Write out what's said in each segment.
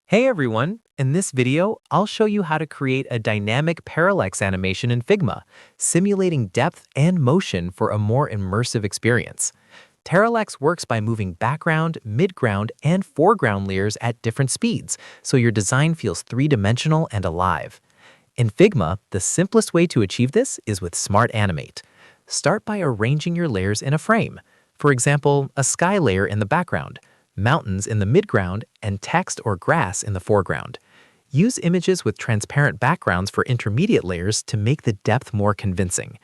Hey everyone! In this video, I'll show you how to create a dynamic parallax animation in Figma, simulating depth and motion for a more immersive experience. Parallax works by moving background, midground, and foreground layers at different speeds, so your design feels three-dimensional and alive. In Figma, the simplest way to achieve this is with Smart Animate. Start by arranging your layers in a frame. For example, a sky layer in the background, mountains in the midground, and text or grass in the foreground. Use images with transparent backgrounds for intermediate layers to make the depth more convincing.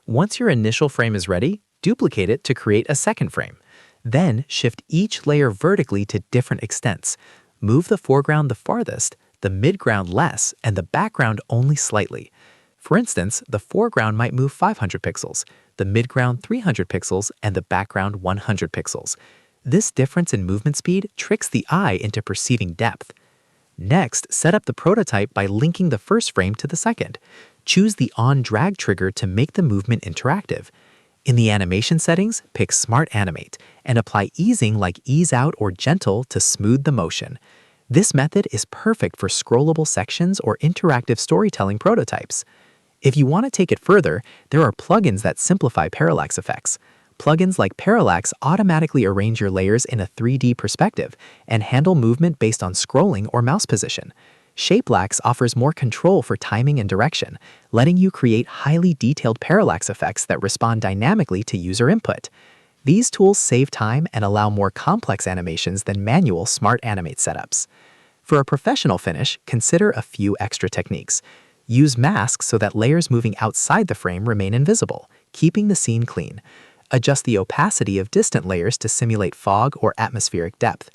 Once your initial frame is ready, duplicate it to create a second frame. Then shift each layer vertically to different extents. Move the foreground the farthest, the midground less, and the background only slightly. For instance, the foreground might move 500 pixels, the midground 300 pixels, and the background 100 pixels. This difference in movement speed tricks the eye into perceiving depth. Next, set up the prototype by linking the first frame to the second. Choose the on-drag trigger to make the movement interactive. In the animation settings, pick Smart Animate and apply easing like ease out or gentle to smooth the motion. This method is perfect for scrollable sections or interactive storytelling prototypes. If you want to take it further, there are plugins that simplify parallax effects. Plugins like Parallax automatically arrange your layers in a 3D perspective and handle movement based on scrolling or mouse position. Shapelax offers more control for timing and direction, letting you create highly detailed parallax effects that respond dynamically to user input. These tools save time and allow more complex animations than manual Smart Animate setups. For a professional finish, consider a few extra techniques. Use masks so that layers moving outside the frame remain invisible, keeping the scene clean. Adjust the opacity of distant layers to simulate fog or atmospheric depth.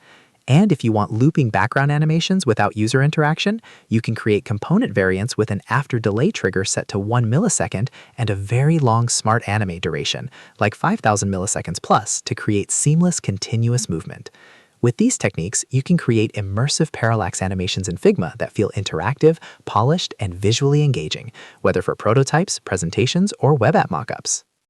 And if you want looping background animations without user interaction, you can create component variants with an after delay trigger set to 1 millisecond and a very long Smart Animate duration, like 5,000 milliseconds plus, to create seamless continuous movement. With these techniques, you can create immersive parallax animations in Figma that feel interactive, polished, and visually engaging, whether for prototypes, presentations, or web app mockups.